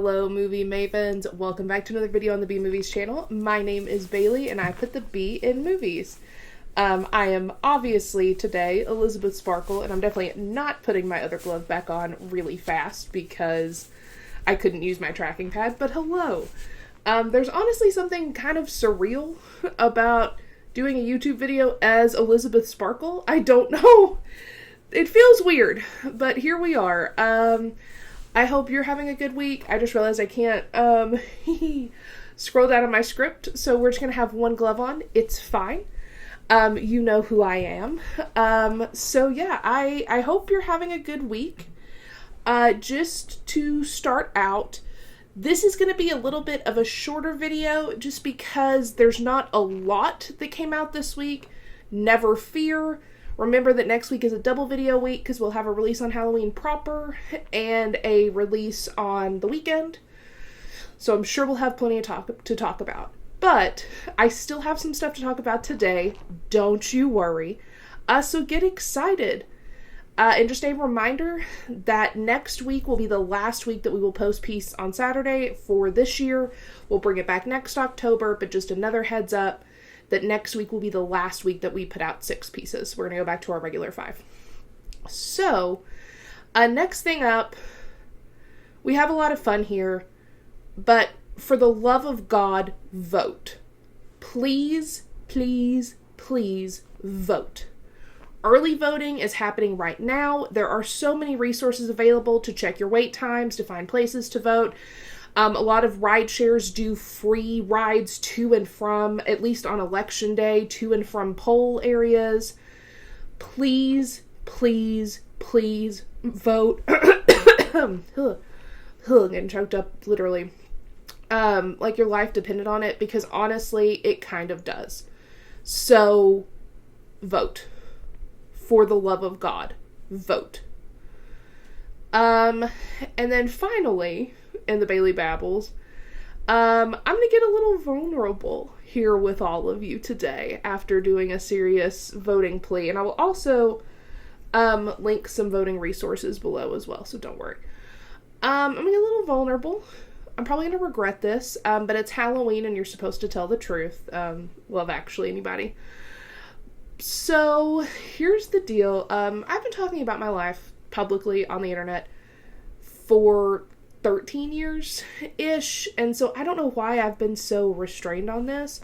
Hello Movie Mavens, welcome back to another video on the B Movies channel. My name is Bailey and I put the B in movies. I am obviously today Elizabeth Sparkle, and I'm definitely not putting my other glove back on really fast because I couldn't use my tracking pad, but hello. There's honestly something kind of surreal about doing a YouTube video as Elizabeth Sparkle. I don't know. It feels weird, but here we are. I hope you're having a good week. I just realized I can't scroll down on my script, so we're just gonna have one glove on. It's fine. You know who I am. So yeah, I hope you're having a good week. Just to start out, this is gonna be a little bit of a shorter video just because there's not a lot that came out this week. Never fear. Remember that next week is a double video week because we'll have a release on Halloween proper and a release on the weekend. So I'm sure we'll have plenty of to talk about. But I still have some stuff to talk about today. Don't you worry. So get excited. And just a reminder that next week will be the last week that we will post Peace on Saturday for this year. We'll bring it back next October, but just another heads up that next week will be the last week that we put out 6 pieces. We're going to go back to our regular 5. So, next thing up, we have a lot of fun here, but for the love of God, vote. Please, please, please vote. Early voting is happening right now. There are so many resources available to check your wait times, to find places to vote. A lot of ride shares do free rides to and from, at least on election day, to and from poll areas. Please, please, please vote. Getting choked up, literally. Like your life depended on it, because honestly, it kind of does. So, vote. For the love of God, vote. And then finally, in the Bailey Babbles, I'm gonna get a little vulnerable here with all of you today after doing a serious voting plea, and I will also link some voting resources below as well, so don't worry. I'm gonna get a little vulnerable. I'm probably gonna regret this, but it's Halloween and you're supposed to tell the truth. Love Actually, anybody? So here's the deal. I've been talking about my life publicly on the internet for 13 years-ish, and so I don't know why I've been so restrained on this.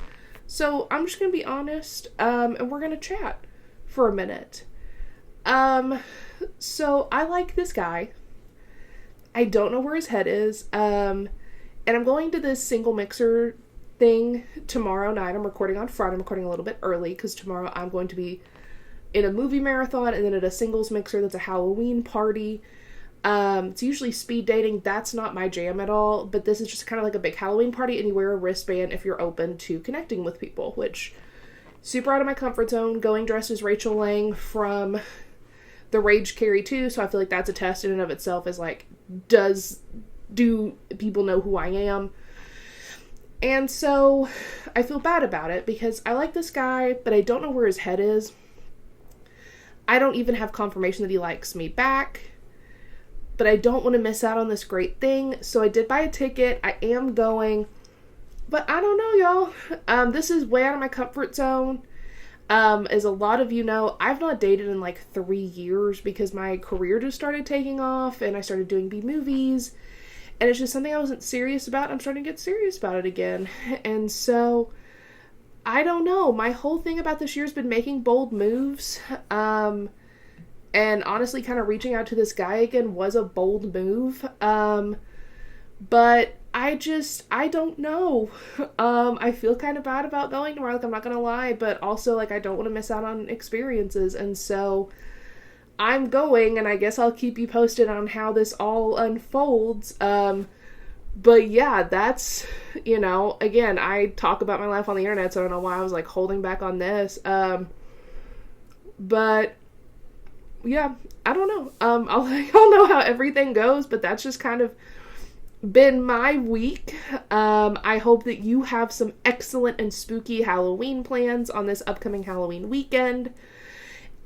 So I'm just gonna be honest, and we're gonna chat for a minute. So I like this guy. I don't know where his head is, and I'm going to this single mixer thing tomorrow night. I'm recording on Friday. I'm recording a little bit early because tomorrow I'm going to be in a movie marathon and then at a singles mixer that's a Halloween party. It's usually speed dating. That's not my jam at all, but this is just kind of like a big Halloween party, and you wear a wristband if you're open to connecting with people, which super out of my comfort zone, going dressed as Rachel Lang from The Rage Carrie 2, so I feel like that's a test in and of itself, is like, do people know who I am? And so I feel bad about it because I like this guy, but I don't know where his head is. I don't even have confirmation that he likes me back, but I don't want to miss out on this great thing. So I did buy a ticket. I am going, but I don't know, y'all. This is way out of my comfort zone. As a lot of you know, I've not dated in like 3 years because my career just started taking off and I started doing B movies. And it's just something I wasn't serious about. I'm starting to get serious about it again. And so, I don't know. My whole thing about this year has been making bold moves. And honestly, kind of reaching out to this guy again was a bold move. But I don't know. I feel kind of bad about going tomorrow. Like, I'm not going to lie. But also, like, I don't want to miss out on experiences. And so I'm going, and I guess I'll keep you posted on how this all unfolds. But yeah, that's, again, I talk about my life on the internet, so I don't know why I was like holding back on this. But yeah, I don't know. I'll let y'all know how everything goes, but that's just kind of been my week. I hope that you have some excellent and spooky Halloween plans on this upcoming Halloween weekend.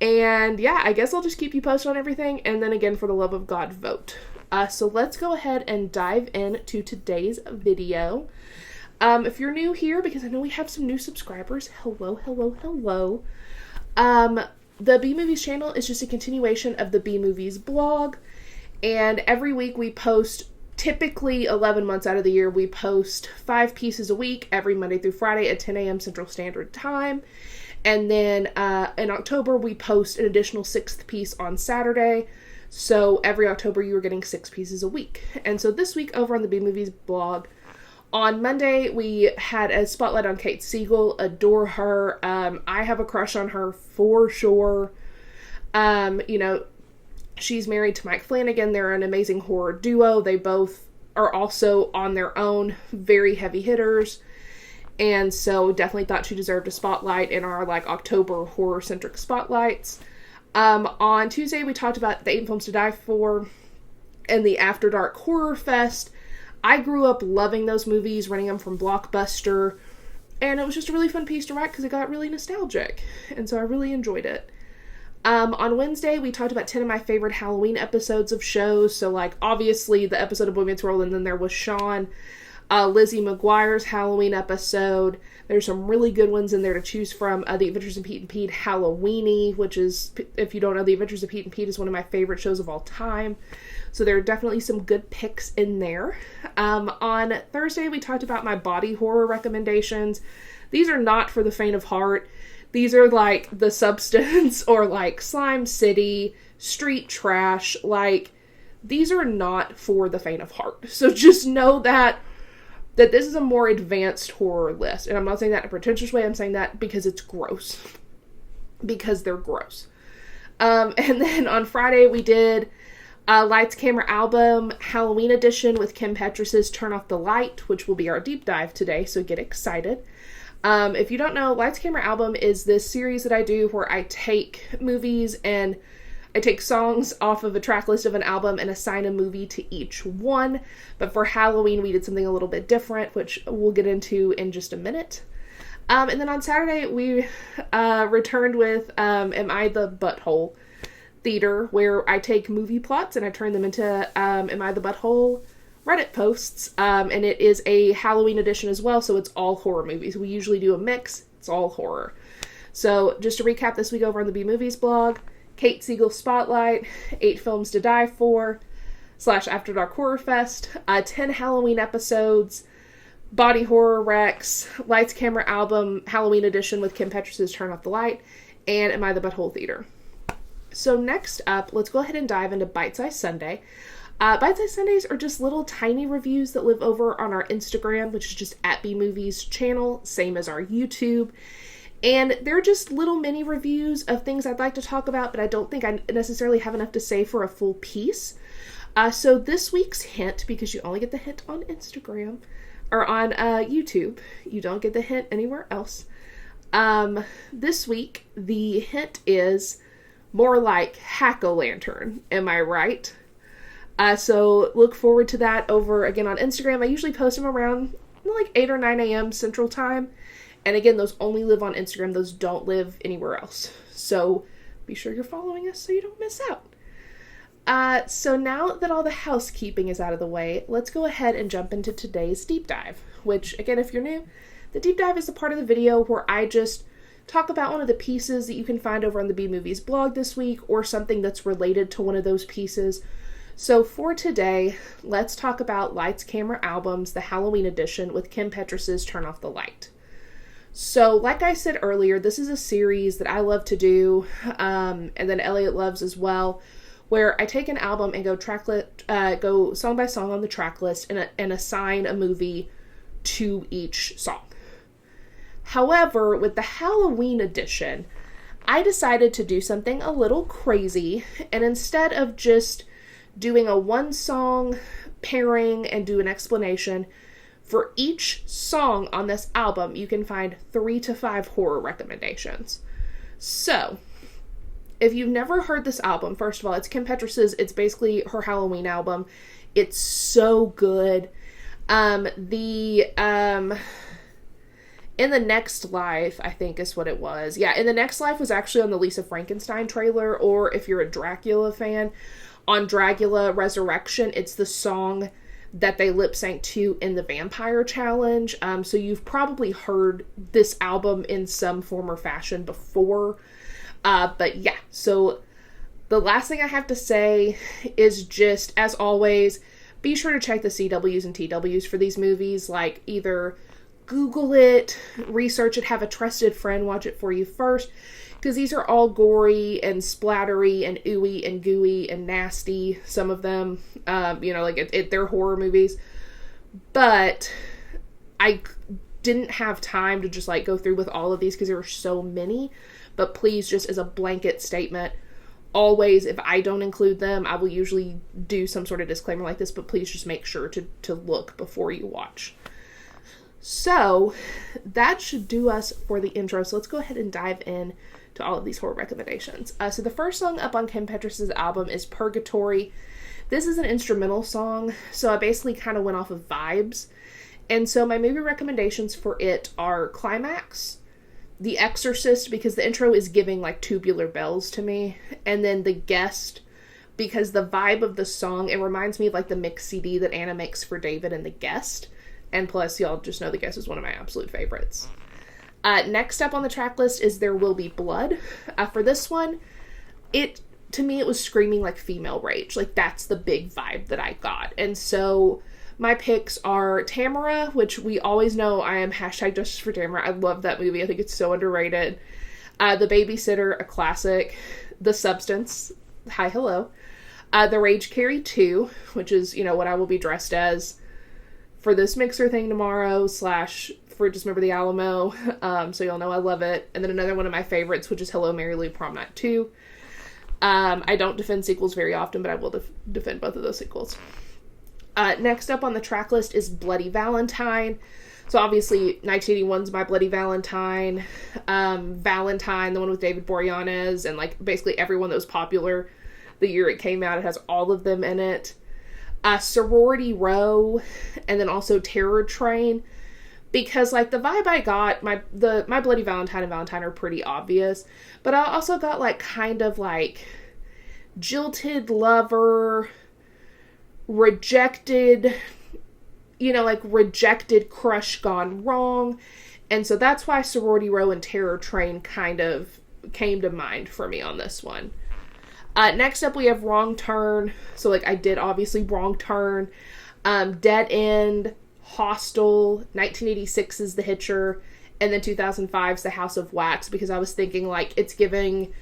And yeah, I guess I'll just keep you posted on everything. And then again, for the love of God, vote. So let's go ahead and dive into today's video. If you're new here, because I know we have some new subscribers, hello. The B Movies channel is just a continuation of the B Movies blog, and every week we post, typically 11 months out of the year, we post 5 pieces a week, every Monday through Friday at 10 a.m. Central Standard Time. And then in October, we post an additional 6th piece on Saturday. So every October, you are getting 6 pieces a week. And so this week over on the B Movies blog, on Monday, we had a spotlight on Kate Siegel. Adore her. I have a crush on her for sure. She's married to Mike Flanagan. They're an amazing horror duo. They both are also on their own very heavy hitters. And so definitely thought she deserved a spotlight in our October horror-centric spotlights. On Tuesday, we talked about the 8 Films to Die For and the After Dark Horror Fest. I grew up loving those movies, renting them from Blockbuster, and it was just a really fun piece to write because it got really nostalgic, and so I really enjoyed it. On Wednesday, we talked about 10 of my favorite Halloween episodes of shows, so obviously the episode of Boy Meets World, and then there was Sean, Lizzie McGuire's Halloween episode. There's some really good ones in there to choose from. The Adventures of Pete and Pete Halloweeny, which is, if you don't know, The Adventures of Pete and Pete is one of my favorite shows of all time. So there are definitely some good picks in there. On Thursday, we talked about my body horror recommendations. These are not for the faint of heart. These are The Substance or Slime City, Street Trash. These are not for the faint of heart. So just know that this is a more advanced horror list. And I'm not saying that in a pretentious way. I'm saying that because it's gross. Because they're gross. And then on Friday, we did Lights, Camera, Album, Halloween edition with Kim Petras' Turn Off the Light, which will be our deep dive today, so get excited. If you don't know, Lights, Camera, Album is this series that I do where I take movies and I take songs off of a track list of an album and assign a movie to each one. But for Halloween, we did something a little bit different, which we'll get into in just a minute. And then on Saturday, we returned with Am I the Butthole Theater, where I take movie plots and I turn them into Am I the Butthole Reddit posts. And it is a Halloween edition as well, so it's all horror movies. We usually do a mix. It's all horror. So just to recap this week over on the B Movies blog, Kate Siegel Spotlight, 8 Films to Die For, / After Dark Horror Fest, 10 Halloween episodes, Body Horror Rex, Lights, Camera, Album, Halloween edition with Kim Petras' Turn Off the Light, and Am I the Butthole Theater. So next up, let's go ahead and dive into Bite Size Sunday. Bite Size Sundays are just little tiny reviews that live over on our Instagram, which is just at bmovies channel, same as our YouTube. And they're just little mini reviews of things I'd like to talk about, but I don't think I necessarily have enough to say for a full piece. So this week's hint, because you only get the hint on Instagram, or on YouTube, you don't get the hint anywhere else. This week, the hint is more like Hack-O-Lantern, am I right? So look forward to that over, again, on Instagram. I usually post them around 8 or 9 a.m. Central Time. And again, those only live on Instagram. Those don't live anywhere else. So be sure you're following us so you don't miss out. So now that all the housekeeping is out of the way, let's go ahead and jump into today's deep dive. Which, again, if you're new, the deep dive is the part of the video where I just talk about one of the pieces that you can find over on the B Movies blog this week, or something that's related to one of those pieces. So for today, let's talk about Lights, Camera, Albums, the Halloween edition with Kim Petras' Turn Off the Light. So, like I said earlier, this is a series that I love to do, and then Elliot loves as well, where I take an album and go song by song on the track list and assign a movie to each song. However, with the Halloween edition, I decided to do something a little crazy, and instead of just doing a one-song pairing and do an explanation, for each song on this album, you can find 3 to 5 horror recommendations. So, if you've never heard this album, first of all, it's Kim Petras', it's basically her Halloween album. It's so good. In the Next Life, I think is what it was. Yeah, In the Next Life was actually on the Lisa Frankenstein trailer, or if you're a Dracula fan, On Dracula Resurrection, it's the song that they lip sync to in the Vampire Challenge. So you've probably heard this album in some form or fashion before. But yeah, so the last thing I have to say is just, as always, be sure to check the CWs and TWs for these movies. Like, either Google it, research it, have a trusted friend watch it for you first, because these are all gory and splattery and ooey and gooey and nasty, some of them. They're horror movies. But I didn't have time to just, like, go through with all of these because there were so many. But please, just as a blanket statement, always, if I don't include them, I will usually do some sort of disclaimer like this, but please just make sure to look before you watch. So, that should do us for the intro. So let's go ahead and dive in to all of these horror recommendations. So the first song up on Kim Petras' album is Purgatory. This is an instrumental song, so I basically kind of went off of vibes. And so my movie recommendations for it are Climax, The Exorcist, because the intro is giving, like, Tubular Bells to me, and then The Guest, because the vibe of the song, it reminds me of, like, the mix CD that Anna makes for David and The Guest, and plus, y'all just know The Guest is one of my absolute favorites. Next up on the track list is There Will Be Blood. For this one, to me, it was screaming, like, female rage. Like, that's the big vibe that I got. And so my picks are Tamara, which we always know I am #Justice for Tamara. I love that movie. I think it's so underrated. The Babysitter, a classic. The Substance, Hi Hello. The Rage Carrie 2, which is, what I will be dressed as for this mixer thing tomorrow, / for Dismember the Alamo. So y'all know I love it. And then another one of my favorites, which is Hello Mary Lou Prom Night 2. I don't defend sequels very often, but I will defend both of those sequels. Next up on the track list is Bloody Valentine. So obviously 1981's My Bloody Valentine. Valentine, the one with David Boreanaz, and, like, basically everyone that was popular the year it came out. It has all of them in it. Sorority Row, and then also Terror Train. Because, like, the vibe I got, my Bloody Valentine and Valentine are pretty obvious. But I also got, like, kind of, like, jilted lover, rejected crush gone wrong. And so that's why Sorority Row and Terror Train kind of came to mind for me on this one. Next up we have Wrong Turn. So, like, I did obviously Wrong Turn. Dead End, Hostel, 1986's The Hitcher, and then 2005's The House of Wax, because I was thinking, like, it's giving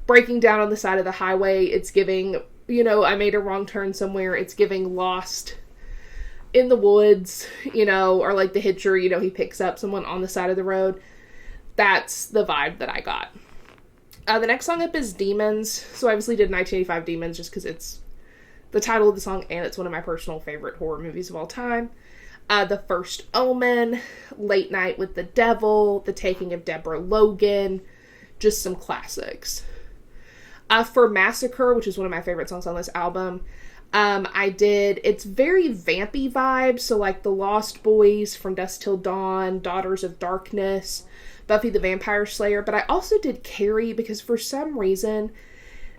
breaking down on the side of the highway, it's giving, I made a wrong turn somewhere, it's giving Lost in the woods, or like The Hitcher, he picks up someone on the side of the road. That's the vibe that I got. The next song up is Demons. So I obviously did 1985 Demons just because it's the title of the song and it's one of my personal favorite horror movies of all time. The First Omen, Late Night with the Devil, The Taking of Deborah Logan, just some classics. For Massacre, which is one of my favorite songs on this album, it's very vampy vibes, so like The Lost Boys, From Dusk Till Dawn, Daughters of Darkness, Buffy the Vampire Slayer, but I also did Carrie because for some reason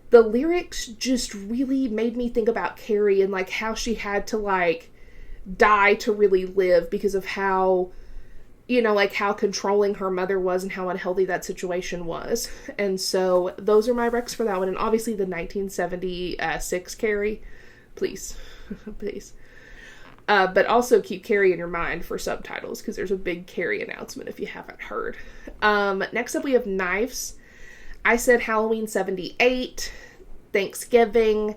the lyrics just really made me think about Carrie and like how she had to like die to really live because of how, like how controlling her mother was and how unhealthy that situation was. And so those are my recs for that one. And obviously the 1976 Carrie, please, please. But also keep Carrie in your mind for subtitles because there's a big Carrie announcement if you haven't heard. Next up we have Knives. I said Halloween 78, Thanksgiving,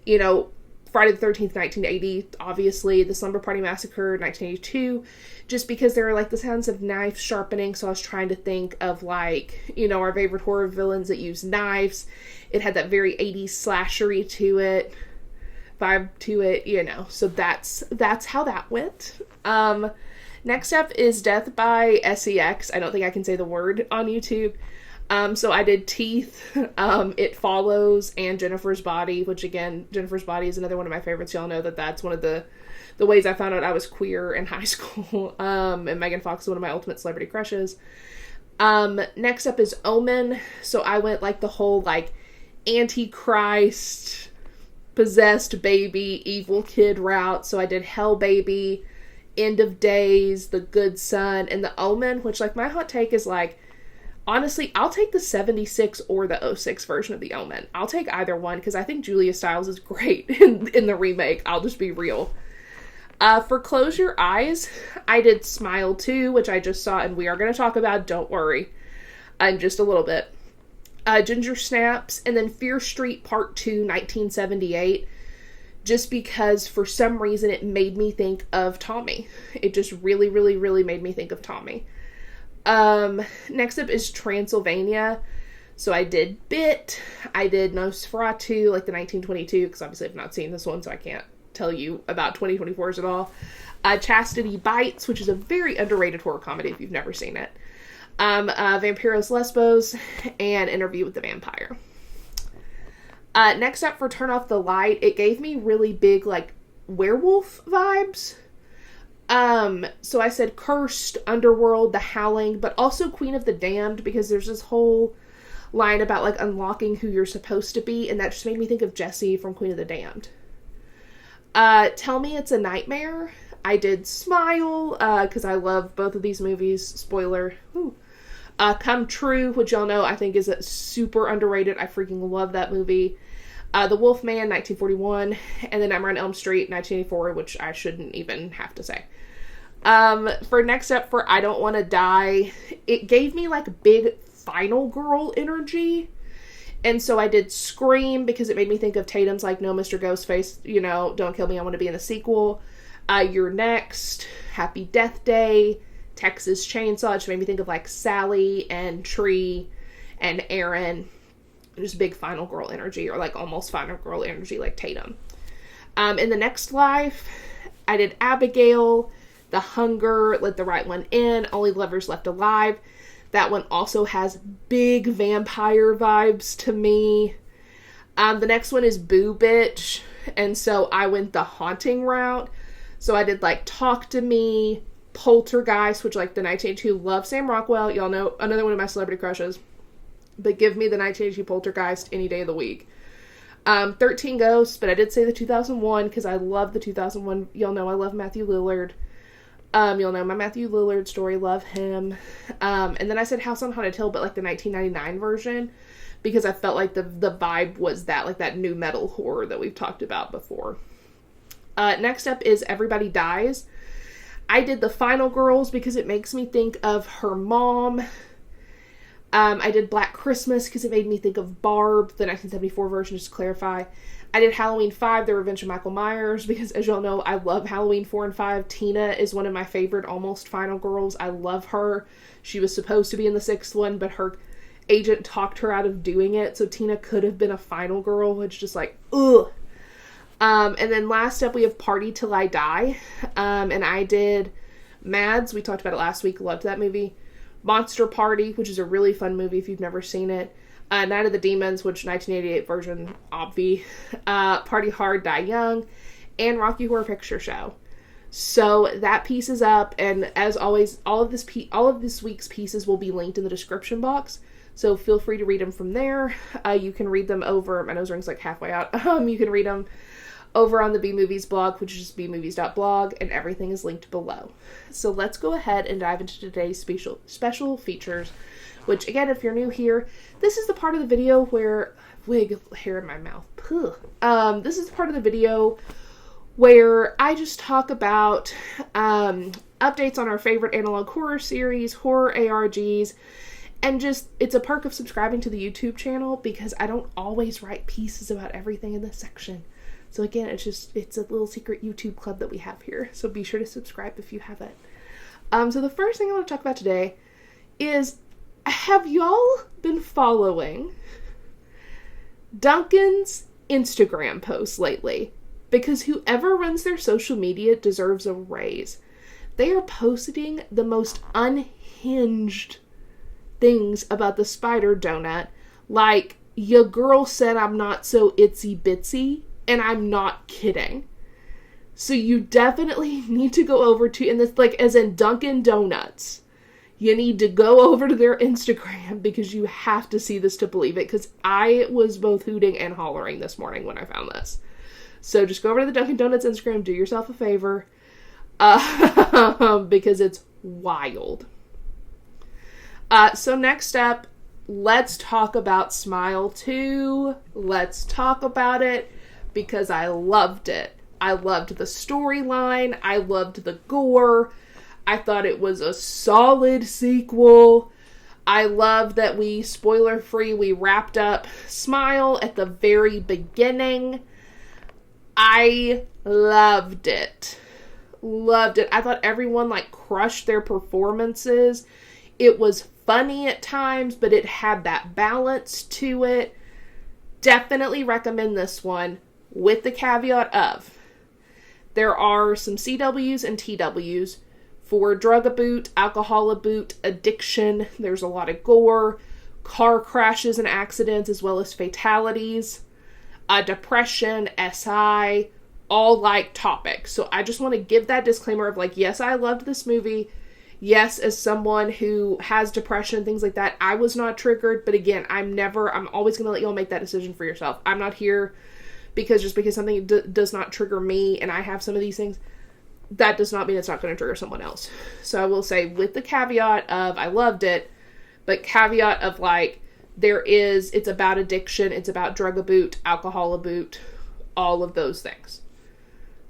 Friday the 13th, 1980, obviously, The Slumber Party Massacre, 1982, just because there are, like, the sounds of knife sharpening, so I was trying to think of, like, our favorite horror villains that use knives. It had that very 80s slashery vibe to it, so that's how that went. Next up is Death by SEX. I don't think I can say the word on YouTube. So I did Teeth, It Follows, and Jennifer's Body, which again, Jennifer's Body is another one of my favorites. Y'all know that that's one of the ways I found out I was queer in high school. And Megan Fox is one of my ultimate celebrity crushes. Next up is Omen. So I went like the whole like Antichrist, possessed baby, evil kid route. So I did Hell Baby, End of Days, The Good Son, and The Omen, which, like, my hot take is, like, honestly, I'll take the 76 or the '06 version of The Omen. I'll take either one, because I think Julia Stiles is great in the remake. I'll just be real. For Close Your Eyes, I did Smile 2, which I just saw, and we are going to talk about, don't worry, in just a little bit. Ginger Snaps, and then Fear Street Part 2, 1978, just because for some reason it made me think of Tommy. It just really, really, really made me think of Tommy. Next up is Transylvania. So I did Bit, I did Nosferatu, like the 1922, because obviously I've not seen this one, so I can't tell you about 2024s at all. Chastity Bites, which is a very underrated horror comedy if you've never seen it. Vampiros Lesbos, and Interview with the Vampire. Next up for Turn Off the Light, it gave me really big, like, werewolf vibes. So I said Cursed, Underworld, The Howling, but also Queen of the Damned, because there's this whole line about, like, unlocking who you're supposed to be, and that just made me think of Jessie from Queen of the Damned. Tell Me It's a Nightmare. I did Smile, because I love both of these movies. Spoiler. Come True, which y'all know I think is super underrated. I freaking love that movie. The Wolfman, 1941, and then Nightmare on Elm Street, 1984, which I shouldn't even have to say. For next up, for I Don't Want to Die, it gave me, like, big Final Girl energy. And so I did Scream, because it made me think of Tatum's, like, No, Mr. Ghostface, you know, Don't Kill Me, I Want to Be in the sequel. You're Next, Happy Death Day, Texas Chainsaw, which made me think of, like, Sally and Tree and Aaron. Just big Final Girl energy, or, like, almost Final Girl energy, like Tatum. In The Next Life, I did Abigail, The Hunger, Let the Right One In, Only Lovers Left Alive. That one also has big vampire vibes to me. The next one is Boo Bitch, and so I went the haunting route. So I did, like, Talk to Me, Poltergeist, which, like, the 1982, love Sam Rockwell. Y'all know, another one of my celebrity crushes. But give me the 1982 Poltergeist any day of the week. 13 Ghosts, but I did say the 2001, because I love the 2001. Y'all know I love Matthew Lillard. You'll know my Matthew Lillard story, love him. And then I said House on Haunted Hill, but, like, the 1999 version, because I felt like the vibe was that, like, that new metal horror that we've talked about before. Next up is Everybody Dies. I did The Final Girls, because it makes me think of her mom. I did Black Christmas, because it made me think of Barb, the 1974 version, just to clarify. I did Halloween 5, The Revenge of Michael Myers, because as y'all know, I love Halloween 4 and 5. Tina is one of my favorite almost final girls. I love her. She was supposed to be in the 6th one, but her agent talked her out of doing it, so Tina could have been a final girl, which just, like, ugh. And then last up, we have Party Till I Die, and I did Mads. We talked about it last week. Loved that movie. Monster Party, which is a really fun movie if you've never seen it. Night of the Demons, which 1988 version, obvi. Party Hard, Die Young, and Rocky Horror Picture Show. So that piece is up, and as always, all of this week's pieces will be linked in the description box. So feel free to read them from there. You can read them over. My nose ring's like halfway out. You can read them over on the bmovies blog, which is bmovies.blog, and everything is linked below. So let's go ahead and dive into today's special features, which, again, if you're new here, this is the part of the video where... Wig, hair in my mouth. This is the part of the video where I just talk about updates on our favorite analog horror series, horror ARGs, and just, it's a perk of subscribing to the YouTube channel, because I don't always write pieces about everything in this section. So again, it's a little secret YouTube club that we have here. So be sure to subscribe if you haven't. So the first thing I want to talk about today is, have y'all been following Duncan's Instagram posts lately? Because whoever runs their social media deserves a raise. They are posting the most unhinged things about the spider donut. Like, your girl said I'm not so itsy bitsy. And I'm not kidding. So you definitely need to go over to, and this, like, as in Dunkin' Donuts, you need to go over to their Instagram, because you have to see this to believe it, because I was both hooting and hollering this morning when I found this. So just go over to the Dunkin' Donuts Instagram, do yourself a favor, because it's wild. So next up, let's talk about Smile 2. Let's talk about it because I loved it. I loved the storyline. I loved the gore. I thought it was a solid sequel. I love that spoiler-free, we wrapped up Smile at the very beginning. I loved it. Loved it. I thought everyone, crushed their performances. It was funny at times, but it had that balance to it. Definitely recommend this one, with the caveat of, there are some CWs and TWs. For drug-a-boot, alcohol-a-boot, addiction, there's a lot of gore, car crashes and accidents, as well as fatalities, depression, SI, all topics. So I just want to give that disclaimer of yes, I loved this movie. Yes, as someone who has depression, things like that, I was not triggered. But again, I'm always going to let y'all make that decision for yourself. I'm not here because something does not trigger me and I have some of these things, that does not mean it's not going to trigger someone else. So I will say, with the caveat of I loved it, but caveat of it's about addiction, it's about drug-a-boot, alcohol-a-boot, all of those things.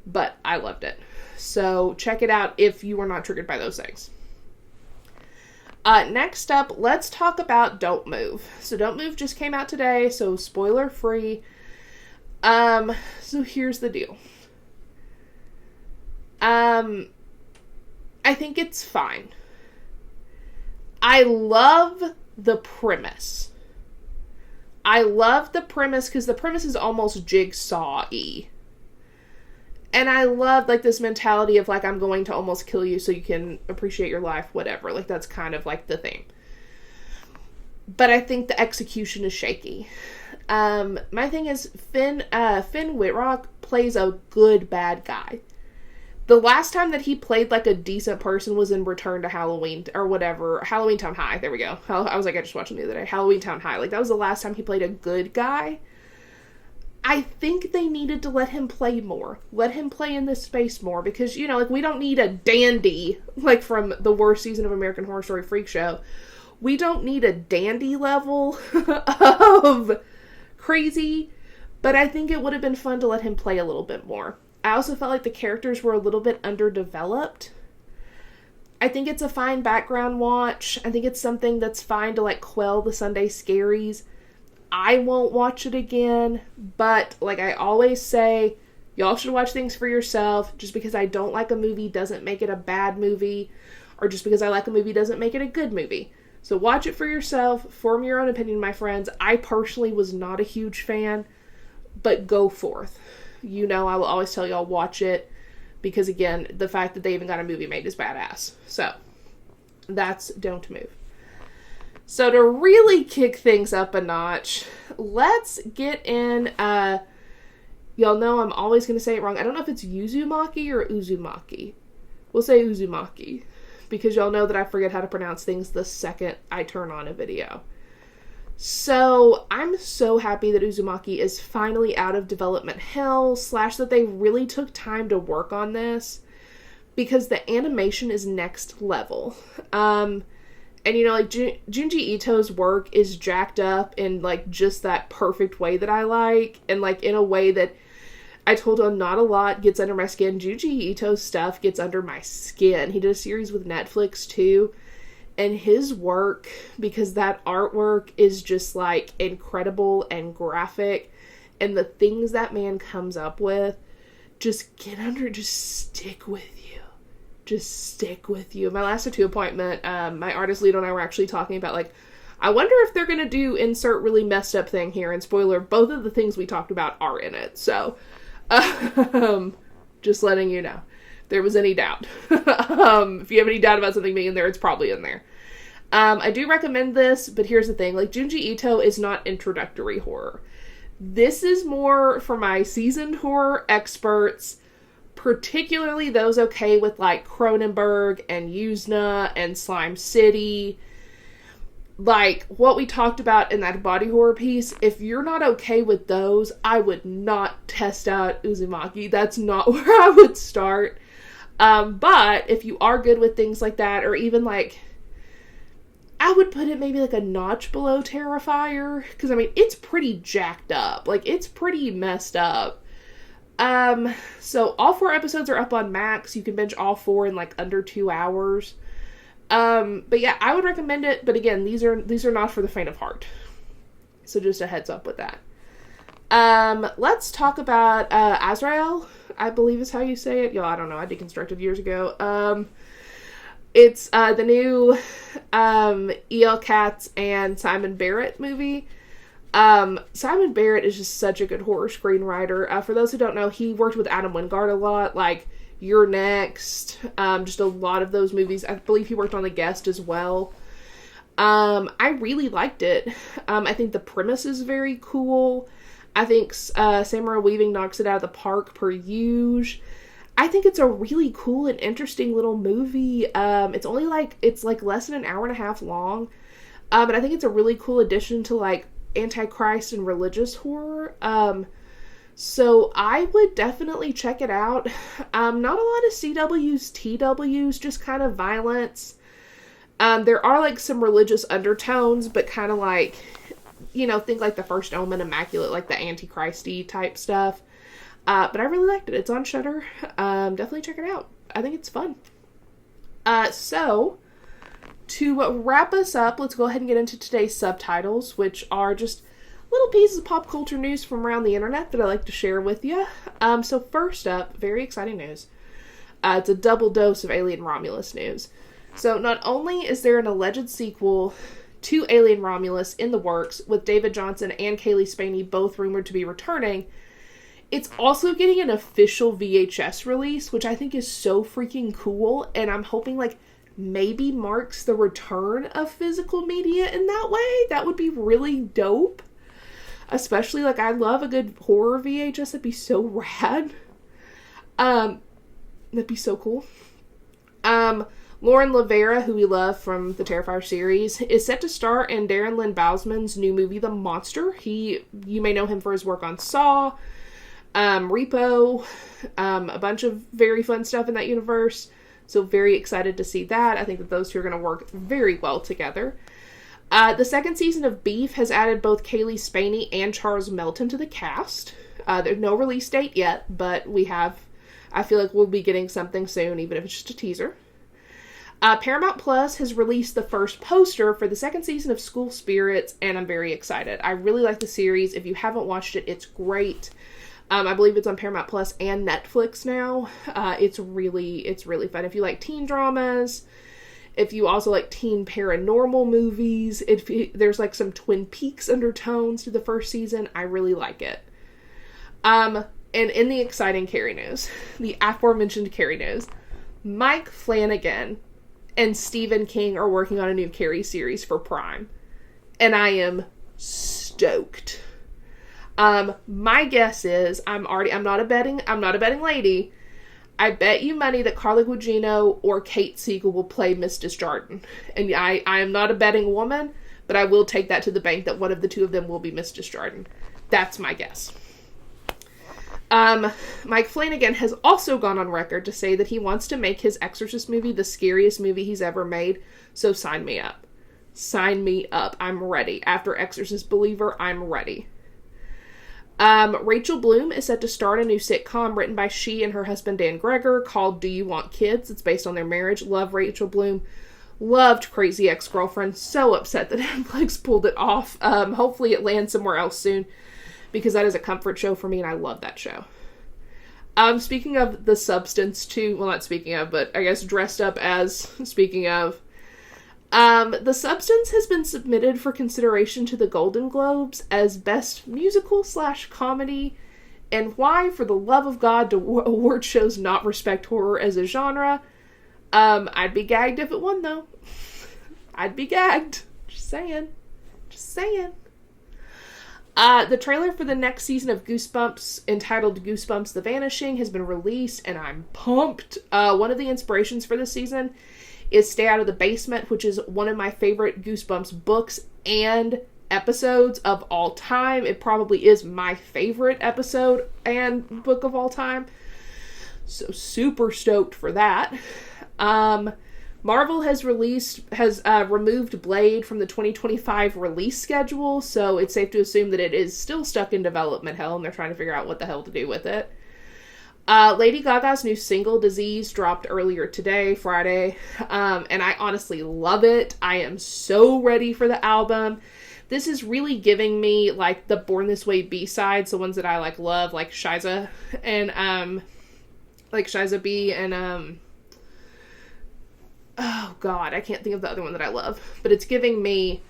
But I loved it. So check it out if you were not triggered by those things. Next up, let's talk about Don't Move. So Don't Move just came out today, so spoiler free. So here's the deal. I think it's fine. I love the premise. I love the premise because the premise is almost Jigsaw-y. And I love, this mentality of, I'm going to almost kill you so you can appreciate your life, whatever. That's kind of, the theme. But I think the execution is shaky. My thing is, Finn Wittrock plays a good bad guy. The last time that he played, a decent person was in Return to Halloween, or whatever. Halloween Town High, there we go. I was I just watched him the other day. Halloween Town High. That was the last time he played a good guy. I think they needed to let him play more. Let him play in this space more. Because, we don't need a dandy, from the worst season of American Horror Story Freak Show. We don't need a dandy level of crazy. But I think it would have been fun to let him play a little bit more. I also felt like the characters were a little bit underdeveloped. I think it's a fine background watch. I think it's something that's fine to quell the Sunday scaries. I won't watch it again, but I always say, y'all should watch things for yourself. Just because I don't like a movie doesn't make it a bad movie, or just because I like a movie doesn't make it a good movie. So watch it for yourself, form your own opinion, my friends. I personally was not a huge fan, but go forth. I will always tell y'all watch it, because again, the fact that they even got a movie made is badass. So, that's Don't Move. So to really kick things up a notch, let's get in, y'all know I'm always going to say it wrong. I don't know if it's Uzumaki or Uzumaki. We'll say Uzumaki, because y'all know that I forget how to pronounce things the second I turn on a video. So, I'm so happy that Uzumaki is finally out of development hell, / that they really took time to work on this, because the animation is next level. And Junji Ito's work is jacked up in, just that perfect way that I like, and, in a way that I told him not a lot gets under my skin. Junji Ito's stuff gets under my skin. He did a series with Netflix, too. And his work, because that artwork is just incredible and graphic, and the things that man comes up with, just stick with you. Just stick with you. My last tattoo appointment, my artist Lito and I were actually talking about I wonder if they're going to do insert really messed up thing here, and spoiler, both of the things we talked about are in it. So, just letting you know. There was any doubt. If you have any doubt about something being in there, it's probably in there. I do recommend this, but here's the thing. Junji Ito is not introductory horror. This is more for my seasoned horror experts, particularly those okay with Cronenberg and Yuzna and Slime City. like what we talked about in that body horror piece, if you're not okay with those, I would not test out Uzumaki. That's not where I would start. But if you are good with things like that, or even like, I would put it maybe like a notch below Terrifier, because I mean, it's pretty jacked up. Like, it's pretty messed up. So all 4 episodes are up on Max. You can binge all 4 in like under 2 hours. But yeah, I would recommend it, but again, these are not for the faint of heart. So just a heads up with that. Let's talk about, Azrael, I believe is how you say it. Yo, I don't know, I deconstructed years ago. It's, the new, E.L. Katz and Simon Barrett movie. Simon Barrett is just such a good horror screenwriter. For those who don't know, he worked with Adam Wingard a lot, like You're Next, just a lot of those movies. I believe he worked on The Guest as well. I really liked it. I think the premise is very cool. I think Samara Weaving knocks it out of the park per usual. I think it's a really cool and interesting little movie. It's like less than an hour and a half long. But I think it's a really cool addition to like Antichrist and religious horror. So I would definitely check it out. Not a lot of CWs, TWs, just kind of violence. There are like some religious undertones, but kind of like, you know, think like The First Omen, Immaculate, like the Antichrist-y type stuff. But I really liked it. It's on Shudder. Definitely check it out. I think it's fun. So to wrap us up, let's go ahead and get into today's subtitles, which are just little pieces of pop culture news from around the internet that I like to share with you. So first up, very exciting news. It's a double dose of Alien Romulus news. So not only is there an alleged sequel to Alien Romulus in the works, with David Johnson and Kaylee Spaney both rumored to be returning, it's also getting an official VHS release, which I think is so freaking cool, and I'm hoping like maybe marks the return of physical media in that way. That would be really dope. Especially, like, I love a good horror VHS. That'd be so rad. That'd be so cool. Lauren Lavera, who we love from the Terrifier series, is set to star in Darren Lynn Bousman's new movie, The Monster. You may know him for his work on Saw, Repo, a bunch of very fun stuff in that universe. So very excited to see that. I think that those two are going to work very well together. The second season of Beef has added both Kaylee Spaney and Charles Melton to the cast. There's no release date yet, but I feel like we'll be getting something soon, even if it's just a teaser. Paramount Plus has released the first poster for the second season of School Spirits, and I'm very excited. I really like the series. If you haven't watched it, it's great. I believe it's on Paramount Plus and Netflix now. It's really fun. If you like teen dramas, if you also like teen paranormal movies, there's like some Twin Peaks undertones to the first season. I really like it. And in the exciting Carrie news, the aforementioned Carrie news, Mike Flanagan and Stephen King are working on a new Carrie series for Prime. And I am stoked. My guess is, I'm not a betting lady. I bet you money that Carla Gugino or Kate Siegel will play Miss Desjardins. And I am not a betting woman, but I will take that to the bank that one of the two of them will be Miss Desjardins. That's my guess. Mike Flanagan has also gone on record to say that he wants to make his Exorcist movie the scariest movie he's ever made, so sign me up. Sign me up. I'm ready. After Exorcist Believer, I'm ready. Rachel Bloom is set to star in a new sitcom written by she and her husband Dan Gregor called Do You Want Kids? It's based on their marriage. Love Rachel Bloom. Loved Crazy Ex-Girlfriend. So upset that Netflix pulled it off. Hopefully it lands somewhere else soon, because that is a comfort show for me and I love that show. Speaking of The Substance too, well, not speaking of, but I guess dressed up as, speaking of, The Substance has been submitted for consideration to the Golden Globes as Best Musical/Comedy, and why, for the love of God, do award shows not respect horror as a genre? I'd be gagged if it won, though. I'd be gagged. Just saying. The trailer for the next season of Goosebumps, entitled Goosebumps The Vanishing, has been released, and I'm pumped. One of the inspirations for this season is Stay Out of the Basement, which is one of my favorite Goosebumps books and episodes of all time. It probably is my favorite episode and book of all time. So super stoked for that. Marvel has removed Blade from the 2025 release schedule, so it's safe to assume that it is still stuck in development hell, and they're trying to figure out what the hell to do with it. Lady Gaga's new single, Disease, dropped earlier today, Friday, and I honestly love it. I am so ready for the album. This is really giving me, like, the Born This Way B-sides, the ones that I, like, love, like Shiza and, like Shiza B and, oh god, I can't think of the other one that I love, but it's giving me,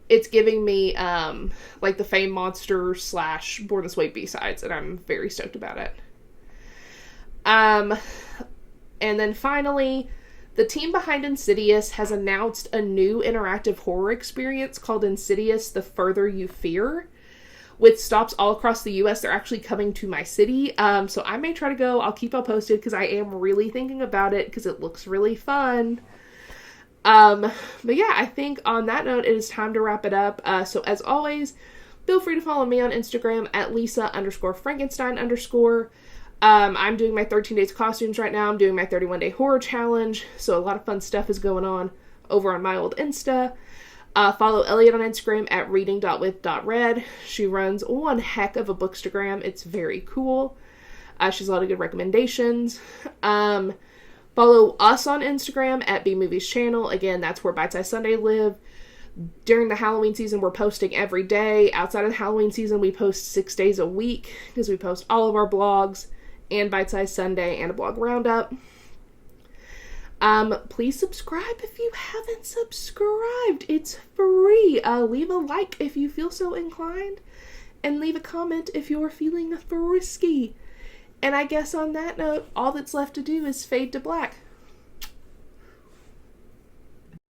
like the Fame Monster / Born This Way B-sides, and I'm very stoked about it. And then finally, the team behind Insidious has announced a new interactive horror experience called Insidious: The Further You Fear, with stops all across the US. They're actually coming to my city, so I may try to go. I'll keep y'all posted, because I am really thinking about it, because it looks really fun. But yeah, I think on that note, it is time to wrap it up. So as always, feel free to follow me on Instagram at Lisa_Frankenstein_. I'm doing my 13 days costumes right now. I'm doing my 31-day horror challenge, so a lot of fun stuff is going on over on my old Insta. Follow Elliot on Instagram at reading.with.red. She runs one heck of a bookstagram. It's very cool. She has a lot of good recommendations. Follow us on Instagram at bmovies channel. Again, that's where Bite Size Sunday live. During the Halloween season, we're posting every day. Outside of the Halloween season, we post 6 days a week, because we post all of our blogs and Bite Size Sunday and a blog roundup. Please subscribe if you haven't subscribed. It's free. Leave a like if you feel so inclined, and leave a comment if you're feeling frisky. And I guess on that note, all that's left to do is fade to black.